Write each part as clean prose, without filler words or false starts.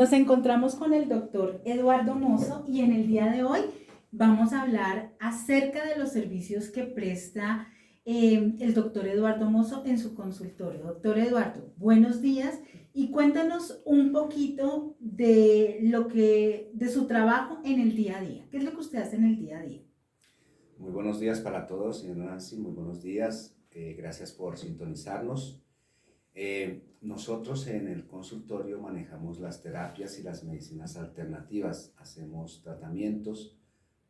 Nos encontramos con el doctor Eduardo Mozo y en el día de hoy vamos a hablar acerca de los servicios que presta el doctor Eduardo Mozo en su consultorio. Doctor Eduardo, buenos días y cuéntanos un poquito de su trabajo en el día a día. ¿Qué es lo que usted hace en el día a día? Muy buenos días para todos, señor Nancy, muy buenos días. Gracias por sintonizarnos. Nosotros en el consultorio manejamos las terapias y las medicinas alternativas. Hacemos tratamientos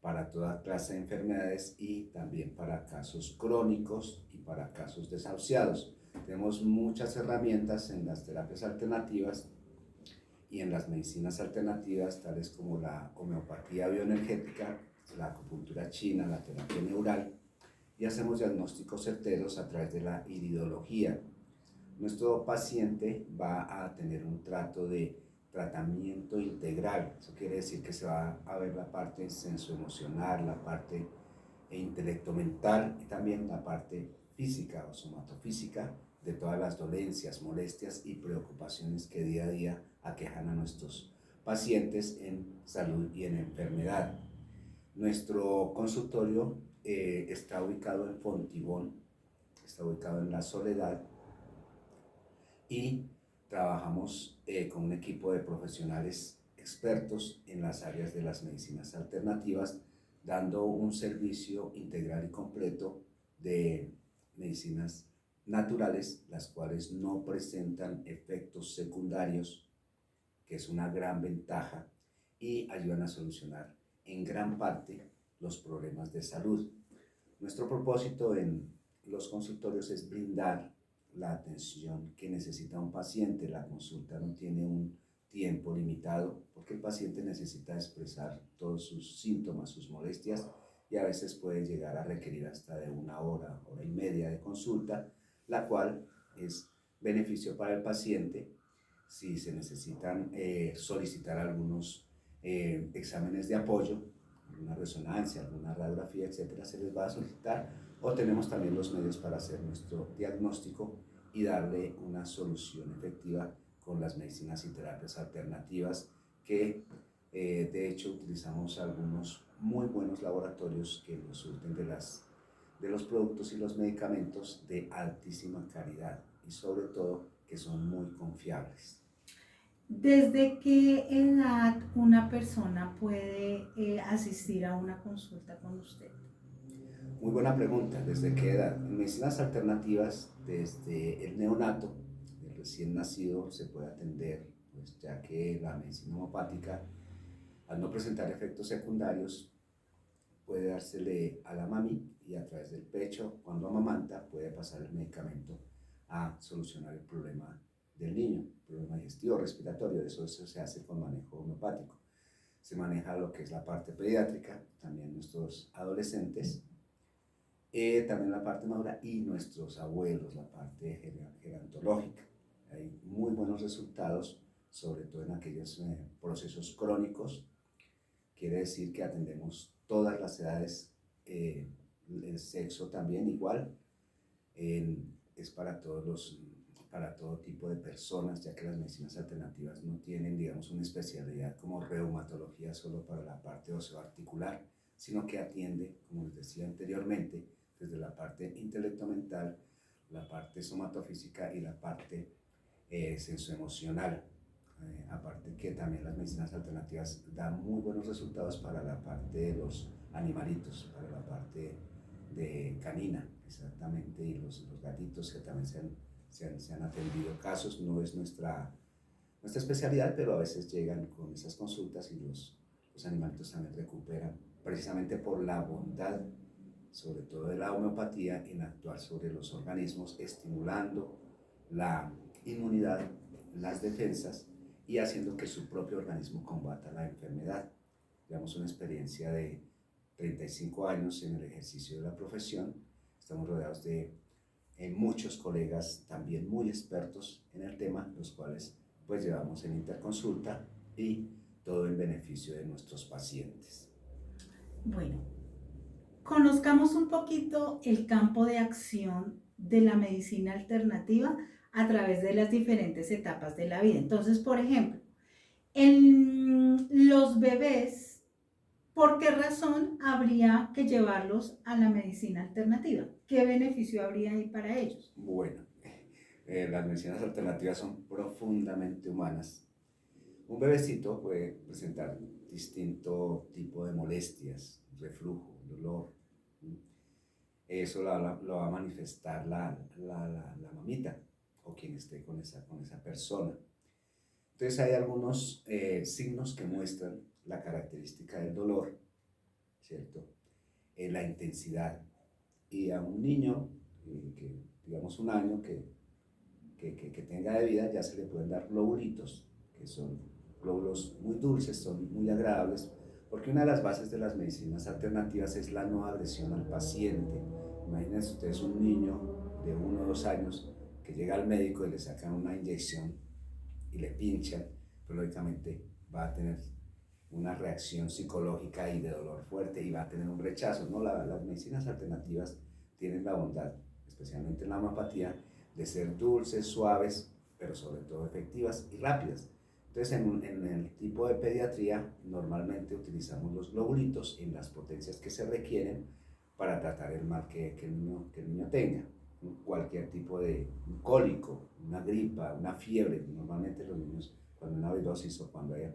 para toda clase de enfermedades y también para casos crónicos y para casos desahuciados. Tenemos muchas herramientas en las terapias alternativas y en las medicinas alternativas, tales como la homeopatía bioenergética, la acupuntura china, la terapia neural, y hacemos diagnósticos certeros a través de la iridología. Nuestro paciente va a tener un trato de tratamiento integral. Eso quiere decir que se va a ver la parte sensoemocional, la parte intelecto mental y también la parte física o somatofísica de todas las dolencias, molestias y preocupaciones que día a día aquejan a nuestros pacientes en salud y en enfermedad. Nuestro consultorio está ubicado en Fontibón, está ubicado en La Soledad y trabajamos con un equipo de profesionales expertos en las áreas de las medicinas alternativas, dando un servicio integral y completo de medicinas naturales, las cuales no presentan efectos secundarios, que es una gran ventaja, y ayudan a solucionar en gran parte los problemas de salud. Nuestro propósito en los consultorios es brindar la atención que necesita un paciente. La consulta no tiene un tiempo limitado porque el paciente necesita expresar todos sus síntomas, sus molestias, y a veces puede llegar a requerir hasta de una hora, hora y media de consulta, la cual es beneficio para el paciente. Si se necesitan solicitar algunos exámenes de apoyo, alguna resonancia, alguna radiografía, etcétera, se les va a solicitar, o tenemos también los medios para hacer nuestro diagnóstico y darle una solución efectiva con las medicinas y terapias alternativas que de hecho utilizamos algunos muy buenos laboratorios que nos surten de los productos y los medicamentos de altísima calidad y sobre todo que son muy confiables. ¿Desde qué edad una persona puede asistir a una consulta con usted? Muy buena pregunta. ¿Desde qué edad? En medicinas alternativas, desde el neonato, el recién nacido, se puede atender, pues, ya que la medicina homopática, al no presentar efectos secundarios, puede dársele a la mami y a través del pecho, cuando amamanta, puede pasar el medicamento a solucionar el problema del niño, el problema digestivo, respiratorio. Eso se hace con manejo homeopático. Se maneja lo que es la parte pediátrica, también nuestros adolescentes, también la parte madura y nuestros abuelos, la parte gerontológica. Hay muy buenos resultados, sobre todo en aquellos procesos crónicos. Quiere decir que atendemos todas las edades, el sexo también igual, es para todo tipo de personas, ya que las medicinas alternativas no tienen, digamos, una especialidad como reumatología solo para la parte osteoarticular, sino que atiende, como les decía anteriormente, desde la parte intelecto-mental, la parte somatofísica y la parte sensoemocional. Aparte que también las medicinas alternativas dan muy buenos resultados para la parte de los animalitos, para la parte de canina, exactamente, y los gatitos que también se han atendido casos. No es nuestra especialidad, pero a veces llegan con esas consultas y los animalitos también recuperan, precisamente por la bondad, sobre todo de la homeopatía, en actuar sobre los organismos, estimulando la inmunidad, las defensas y haciendo que su propio organismo combata la enfermedad. Llevamos una experiencia de 35 años en el ejercicio de la profesión. Estamos rodeados de muchos colegas también muy expertos en el tema, los cuales pues llevamos en interconsulta y todo en beneficio de nuestros pacientes. Bueno, conozcamos un poquito el campo de acción de la medicina alternativa a través de las diferentes etapas de la vida. Entonces, por ejemplo, En los bebés, ¿por qué razón habría que llevarlos a la medicina alternativa? ¿Qué beneficio habría ahí para ellos? Bueno, las medicinas alternativas son profundamente humanas. Un bebecito puede presentar distinto tipo de molestias, reflujo, dolor. Eso lo va a manifestar la mamita o quien esté con esa persona. Entonces hay algunos signos que muestran la característica del dolor, ¿cierto? La intensidad. Y a un niño, digamos un año, que tenga de vida, ya se le pueden dar globulitos, que son glóbulos muy dulces, son muy agradables, porque una de las bases de las medicinas alternativas es la no agresión al paciente. Imagínense ustedes un niño de 1 o 2 años que llega al médico y le sacan una inyección y le pinchan, pues lógicamente va a tener una reacción psicológica y de dolor fuerte y va a tener un rechazo, ¿no? Las medicinas alternativas tienen la bondad, especialmente en la homeopatía, de ser dulces, suaves, pero sobre todo efectivas y rápidas. Entonces, en el tipo de pediatría, normalmente utilizamos los globulitos en las potencias que se requieren para tratar el mal que el niño tenga. Cualquier tipo de cólico, una gripa, una fiebre. Normalmente los niños, cuando hay una virosis o cuando hay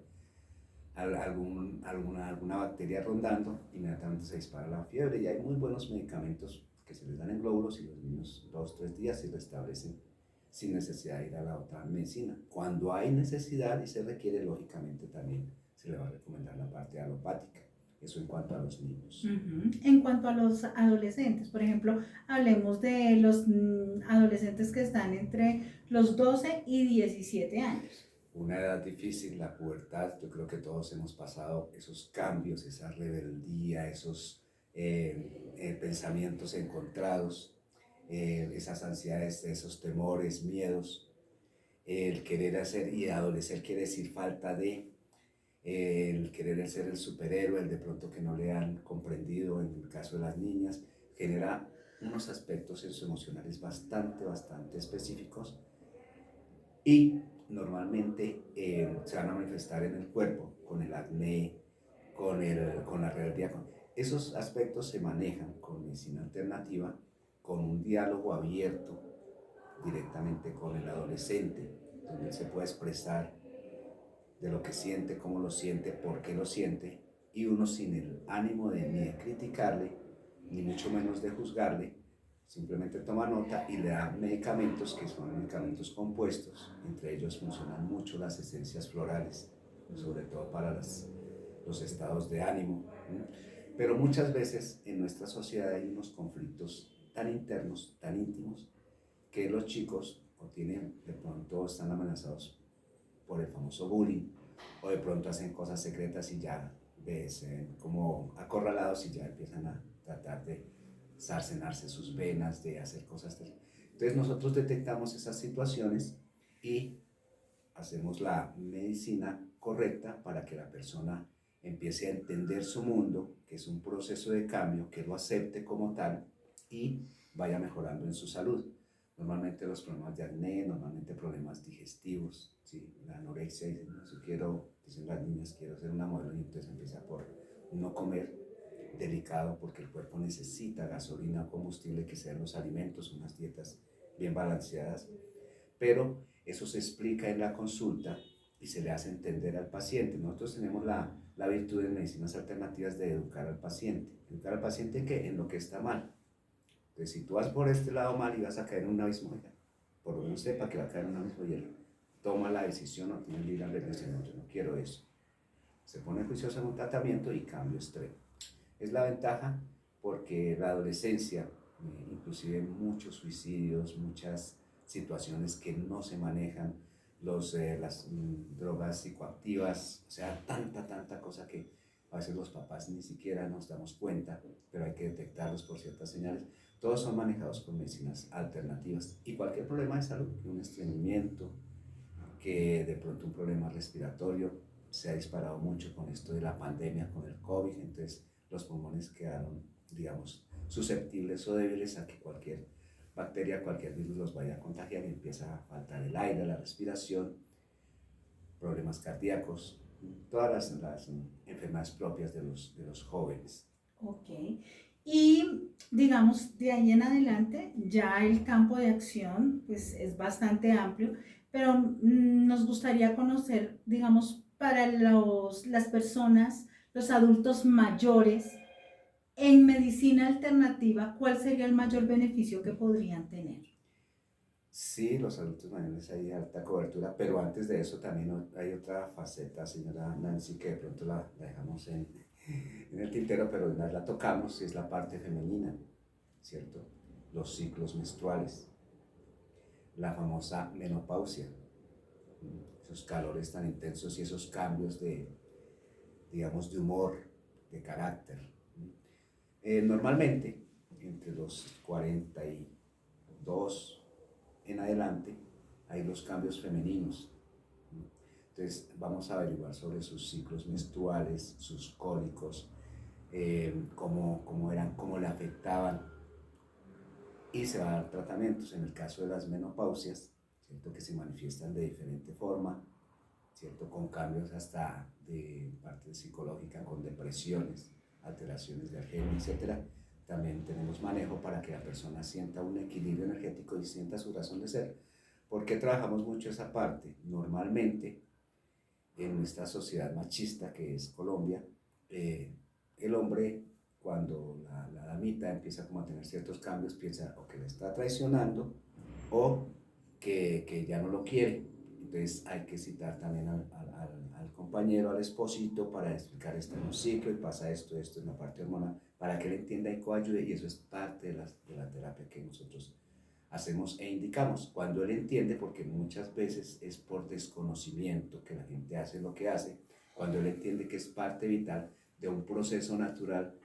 alguna bacteria rondando, inmediatamente se dispara la fiebre y hay muy buenos medicamentos que se les dan en glóbulos y los niños 2 o 3 días se restablecen sin necesidad de ir a la otra medicina. Cuando hay necesidad y se requiere, lógicamente también se le va a recomendar la parte alopática. Eso en cuanto a los niños. En cuanto a los adolescentes, por ejemplo, hablemos de los adolescentes que están entre los 12 y 17 años. Una edad difícil, la pubertad. Yo creo que todos hemos pasado esos cambios, esa rebeldía, esos pensamientos encontrados, esas ansiedades, esos temores, miedos, el querer hacer, y adolecer quiere decir falta de, el querer ser el superhéroe, el de pronto que no le han comprendido, en el caso de las niñas, genera unos aspectos emocionales bastante específicos y normalmente se van a manifestar en el cuerpo, con el acné, con la rebeldía. Esos aspectos se manejan con medicina alternativa, con un diálogo abierto directamente con el adolescente, donde él se puede expresar de lo que siente, cómo lo siente, por qué lo siente, y uno sin el ánimo de ni de criticarle, ni mucho menos de juzgarle, simplemente toma nota y le da medicamentos que son medicamentos compuestos. Entre ellos funcionan mucho las esencias florales, sobre todo para los estados de ánimo. Pero muchas veces en nuestra sociedad hay unos conflictos tan internos, tan íntimos, que los chicos o tienen, de pronto están amenazados por el famoso bullying, o de pronto hacen cosas secretas y ya ves como acorralados y ya empiezan a tratar de cercenarse sus venas, de hacer cosas. Entonces nosotros detectamos esas situaciones y hacemos la medicina correcta para que la persona empiece a entender su mundo, que es un proceso de cambio, que lo acepte como tal y vaya mejorando en su salud. Normalmente los problemas de acné, normalmente problemas digestivos, ¿sí? La anorexia, dicen, no, si quiero, dicen las niñas, quiero ser una modelo y entonces empieza por no comer, delicado porque el cuerpo necesita gasolina, combustible, que sean los alimentos, unas dietas bien balanceadas, pero eso se explica en la consulta y se le hace entender al paciente. Nosotros tenemos la virtud en medicinas alternativas de educar al paciente. ¿Educar al paciente en qué? En lo que está mal. Entonces, si tú vas por este lado mal y vas a caer en un abismo, por lo menos sepa que va a caer en un abismo y él toma la decisión o tiene el libre albedrío de decir, no, yo no quiero eso. Se pone juicioso en un tratamiento y cambio extremo. Es la ventaja porque la adolescencia, inclusive muchos suicidios, muchas situaciones que no se manejan, las drogas psicoactivas, o sea, tanta cosa que a veces los papás ni siquiera nos damos cuenta, pero hay que detectarlos por ciertas señales. Todos son manejados con medicinas alternativas y cualquier problema de salud, un estreñimiento, que de pronto un problema respiratorio, se ha disparado mucho con esto de la pandemia, con el COVID, entonces los pulmones quedaron, digamos, susceptibles o débiles a que cualquier bacteria, cualquier virus los vaya a contagiar y empieza a faltar el aire, la respiración. problemas cardíacos, todas las enfermedades propias de los jóvenes. Ok. Y digamos, de ahí en adelante, ya el campo de acción pues es bastante amplio, pero nos gustaría conocer, digamos, para las personas, los adultos mayores, en medicina alternativa, ¿cuál sería el mayor beneficio que podrían tener? Sí, los adultos mayores hay alta cobertura, pero antes de eso también hay otra faceta, señora Nancy, que de pronto la dejamos en el tintero, pero una vez la tocamos, y es la parte femenina, ¿cierto? Los ciclos menstruales, la famosa menopausia, esos calores tan intensos y esos cambios digamos, de humor, de carácter. Normalmente, entre los 42 en adelante, hay los cambios femeninos. Entonces, vamos a averiguar sobre sus ciclos menstruales, sus cólicos, cómo eran, cómo le afectaban, y se va a dar tratamientos. En el caso de las menopausias, ¿cierto? Que se manifiestan de diferente forma, ¿cierto? Con cambios hasta de parte psicológica, con depresiones, alteraciones del genio, etcétera. También tenemos manejo para que la persona sienta un equilibrio energético y sienta su razón de ser. ¿Por qué trabajamos mucho esa parte? Normalmente, en nuestra sociedad machista que es Colombia, el hombre, cuando la damita empieza como a tener ciertos cambios, piensa o que le está traicionando o que ya no lo quiere. Entonces hay que citar también al compañero, al esposito, para explicar esto en un ciclo y pasa esto en la parte hormonal, para que él entienda y coayude, y eso es parte de la terapia que nosotros hacemos e indicamos. Cuando él entiende, porque muchas veces es por desconocimiento que la gente hace lo que hace, cuando él entiende que es parte vital de un proceso natural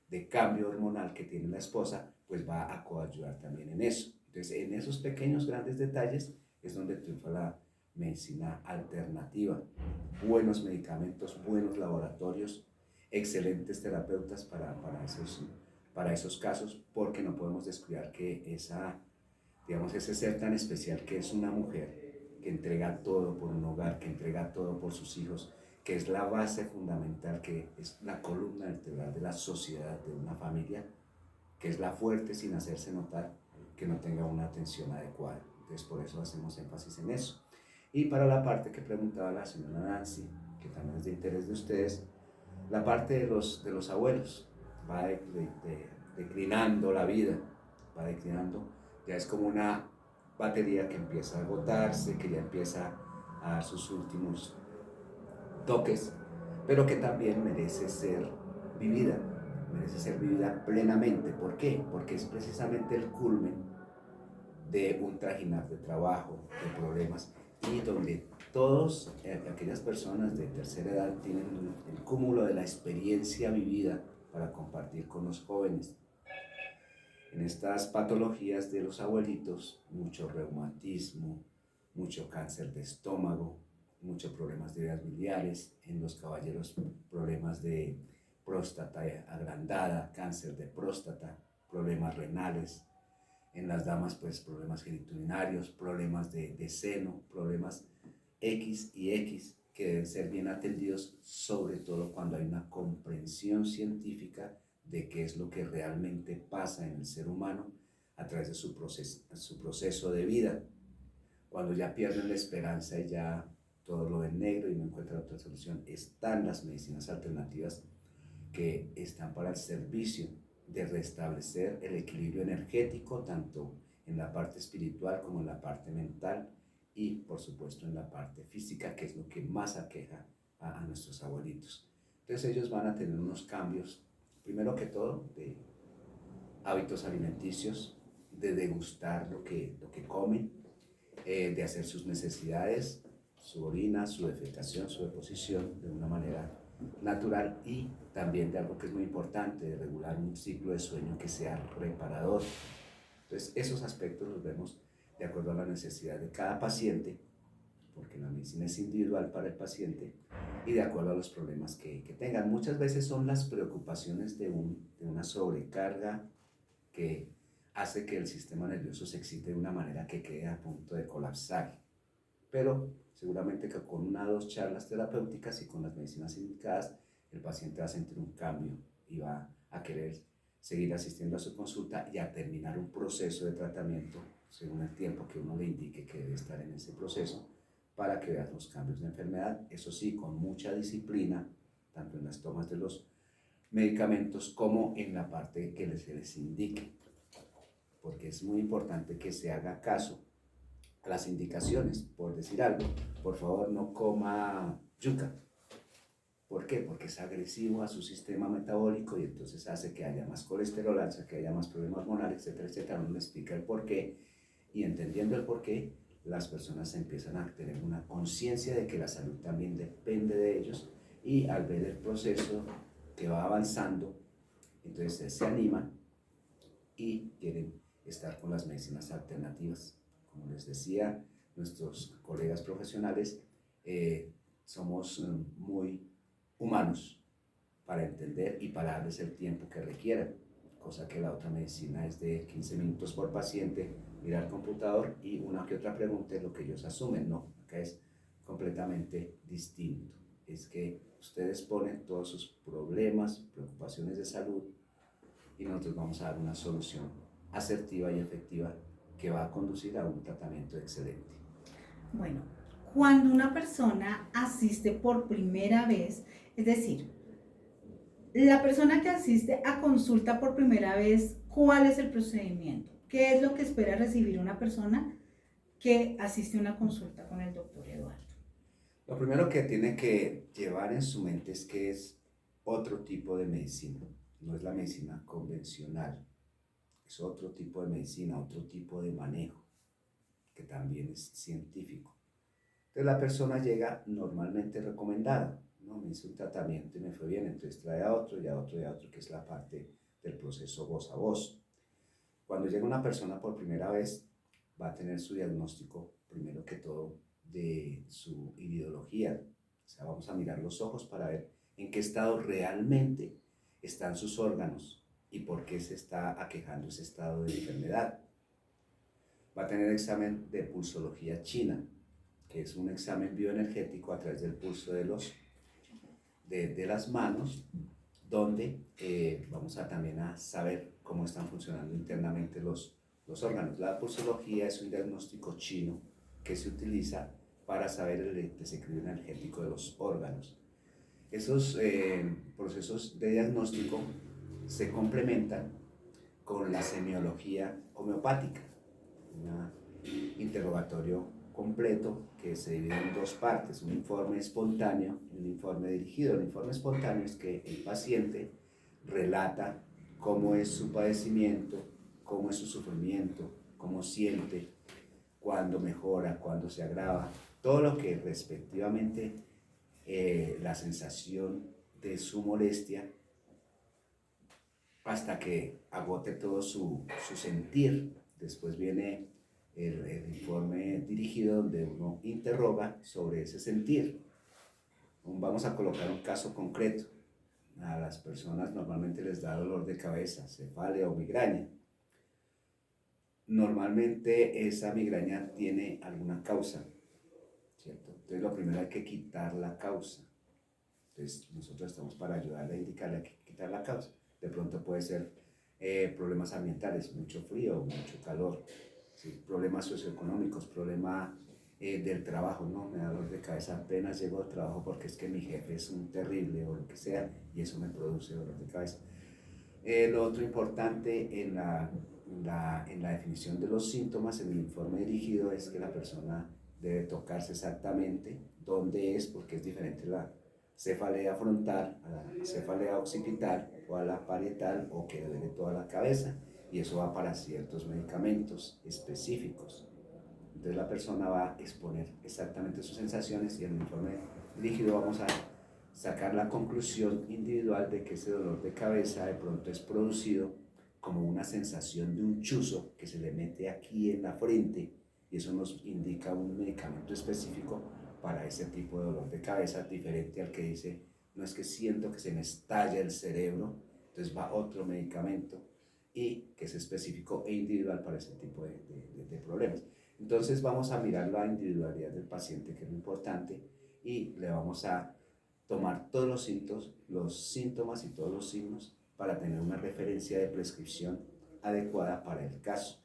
de cambio hormonal que tiene la esposa, pues va a coayudar también en eso. Entonces, en esos pequeños, grandes detalles es donde triunfa la medicina alternativa. Buenos medicamentos, buenos laboratorios, excelentes terapeutas para esos casos, porque no podemos descuidar que digamos, ese ser tan especial que es una mujer, que entrega todo por un hogar, que entrega todo por sus hijos, que es la base fundamental, que es la columna vertebral de la sociedad, de una familia, que es la fuerte sin hacerse notar, que no tenga una atención adecuada. Entonces, por eso hacemos énfasis en eso. Y para la parte que preguntaba la señora Nancy, que también es de interés de ustedes, la parte de los abuelos va declinando la vida, va declinando, ya es como una batería que empieza a agotarse, que ya empieza a dar sus últimos toques, pero que también merece ser vivida plenamente. ¿Por qué? Porque es precisamente el culmen de un trajinar de trabajo, de problemas, y donde todas aquellas personas de tercera edad tienen el cúmulo de la experiencia vivida para compartir con los jóvenes. En estas patologías de los abuelitos, mucho reumatismo, mucho cáncer de estómago, muchos problemas de vías biliares, en los caballeros problemas de próstata agrandada, cáncer de próstata, problemas renales, en las damas pues problemas genitourinarios, problemas de seno, problemas X y X que deben ser bien atendidos, sobre todo cuando hay una comprensión científica de qué es lo que realmente pasa en el ser humano a través de su proceso de vida. Cuando ya pierden la esperanza y ya todo lo ven negro y no encuentran otra solución, están las medicinas alternativas que están para el servicio de restablecer el equilibrio energético, tanto en la parte espiritual como en la parte mental y, por supuesto, en la parte física, que es lo que más aqueja a nuestros abuelitos. Entonces ellos van a tener unos cambios, primero que todo, de hábitos alimenticios, de degustar lo que comen, de hacer sus necesidades, su orina, su defecación, su deposición de una manera natural, y también de algo que es muy importante, de regular un ciclo de sueño que sea reparador. Entonces, esos aspectos los vemos de acuerdo a la necesidad de cada paciente, porque la medicina es individual para el paciente, y de acuerdo a los problemas que tengan. Muchas veces son las preocupaciones de una sobrecarga que hace que el sistema nervioso se excite de una manera que quede a punto de colapsar. pero seguramente que con una o dos charlas terapéuticas y con las medicinas indicadas, el paciente va a sentir un cambio y va a querer seguir asistiendo a su consulta y a terminar un proceso de tratamiento según el tiempo que uno le indique que debe estar en ese proceso para que vean los cambios de enfermedad. Eso sí, con mucha disciplina, tanto en las tomas de los medicamentos como en la parte que se les indique, porque es muy importante que se haga caso a las indicaciones. Por decir algo, por favor no coma yuca. ¿Por qué? Porque es agresivo a su sistema metabólico y entonces hace que haya más colesterol, hace que haya más problemas hormonales, etcétera, etcétera. Uno le explica el por qué y entendiendo el por qué, las personas empiezan a tener una conciencia de que la salud también depende de ellos y al ver el proceso que va avanzando, entonces se animan y quieren estar con las medicinas alternativas. Como les decía, nuestros colegas profesionales somos muy humanos para entender y para darles el tiempo que requieran, cosa que la otra medicina es de 15 minutos por paciente, mirar el computador y una que otra pregunta es lo que ellos asumen. No, acá es completamente distinto. Es que ustedes ponen todos sus problemas, preocupaciones de salud y nosotros vamos a dar una solución asertiva y efectiva que va a conducir a un tratamiento excelente. Bueno, cuando una persona asiste por primera vez, es decir, la persona que asiste a consulta por primera vez, ¿cuál es el procedimiento? ¿Qué es lo que espera recibir una persona que asiste a una consulta con el doctor Eduardo? Lo primero que tiene que llevar en su mente es que es otro tipo de medicina, no es la medicina convencional, es otro tipo de medicina, otro tipo de manejo, que también es científico. Entonces la persona llega normalmente recomendada, ¿no? Me hice un tratamiento y me fue bien, entonces trae a otro y a otro y a otro, que es la parte del proceso voz a voz. Cuando llega una persona por primera vez, va a tener su diagnóstico, primero que todo, de su ideología. O sea, vamos a mirar los ojos para ver en qué estado realmente están sus órganos y por qué se está aquejando ese estado de enfermedad. Va a tener examen de pulsología china, que es un examen bioenergético a través del pulso de las manos, donde vamos a también a saber cómo están funcionando internamente los órganos. La pulsología es un diagnóstico chino que se utiliza para saber el desequilibrio energético de los órganos. Esos procesos de diagnóstico se complementan con la semiología homeopática, un interrogatorio completo que se divide en dos partes, un informe espontáneo y un informe dirigido. El informe espontáneo es que el paciente relata cómo es su padecimiento, cómo es su sufrimiento, cómo siente, cuándo mejora, cuándo se agrava, todo lo que respectivamente la sensación de su molestia hasta que agote todo su sentir. Después viene el informe dirigido donde uno interroga sobre ese sentir. Vamos a colocar un caso concreto. A las personas normalmente les da dolor de cabeza, cefalea o migraña. Normalmente esa migraña tiene alguna causa, ¿cierto? Entonces lo primero hay que quitar la causa. Entonces nosotros estamos para ayudarle a indicarle que quitar la causa. De pronto puede ser problemas ambientales, mucho frío, mucho calor, ¿sí? Problemas socioeconómicos, problema del trabajo, ¿no? Me da dolor de cabeza apenas llego al trabajo porque es que mi jefe es un terrible o lo que sea y eso me produce dolor de cabeza. Lo otro importante en la definición de los síntomas en el informe dirigido es que la persona debe tocarse exactamente dónde es, porque es diferente la cefalea frontal a la cefalea occipital o a la parietal o que duele toda la cabeza, y eso va para ciertos medicamentos específicos. Entonces la persona va a exponer exactamente sus sensaciones y en el informe dirigido vamos a sacar la conclusión individual de que ese dolor de cabeza de pronto es producido como una sensación de un chuzo que se le mete aquí en la frente y eso nos indica un medicamento específico para ese tipo de dolor de cabeza, diferente al que dice, no es que siento que se me estalla el cerebro, entonces va otro medicamento y que es específico e individual para ese tipo de problemas. Entonces vamos a mirar la individualidad del paciente, que es lo importante, y le vamos a tomar todos los síntomas y todos los signos para tener una referencia de prescripción adecuada para el caso.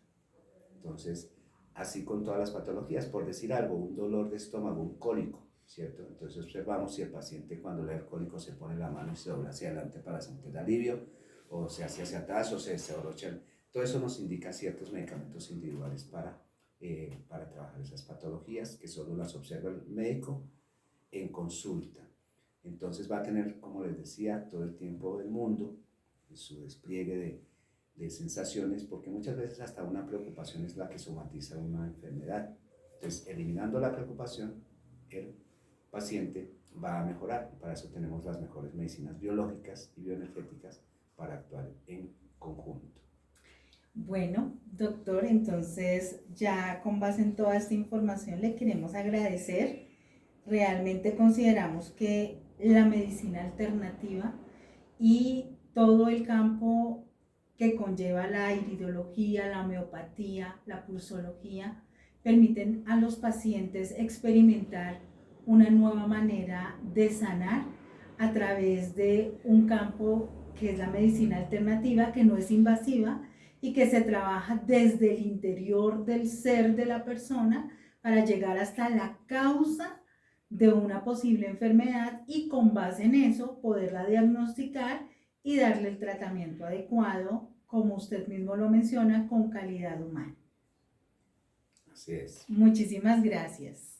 Entonces, así con todas las patologías, por decir algo, un dolor de estómago, un cólico, ¿cierto? Entonces observamos si el paciente cuando le da el cólico se pone la mano y se dobla hacia adelante para sentir alivio, o se hace hacia atrás, o se desabrocha. Todo eso nos indica ciertos medicamentos individuales para trabajar esas patologías, que solo las observa el médico en consulta. Entonces va a tener, como les decía, todo el tiempo del mundo, su despliegue de sensaciones, porque muchas veces hasta una preocupación es la que somatiza una enfermedad. Entonces, eliminando la preocupación, el paciente va a mejorar, y para eso tenemos las mejores medicinas biológicas y bioenergéticas para actuar en conjunto. Bueno, doctor, entonces ya con base en toda esta información le queremos agradecer. Realmente consideramos que la medicina alternativa y todo el campo que conlleva la iridología, la homeopatía, la pulsología, permiten a los pacientes experimentar una nueva manera de sanar a través de un campo que es la medicina alternativa, que no es invasiva y que se trabaja desde el interior del ser de la persona para llegar hasta la causa de una posible enfermedad y con base en eso poderla diagnosticar y darle el tratamiento adecuado, como usted mismo lo menciona, con calidad humana. Así es. Muchísimas gracias.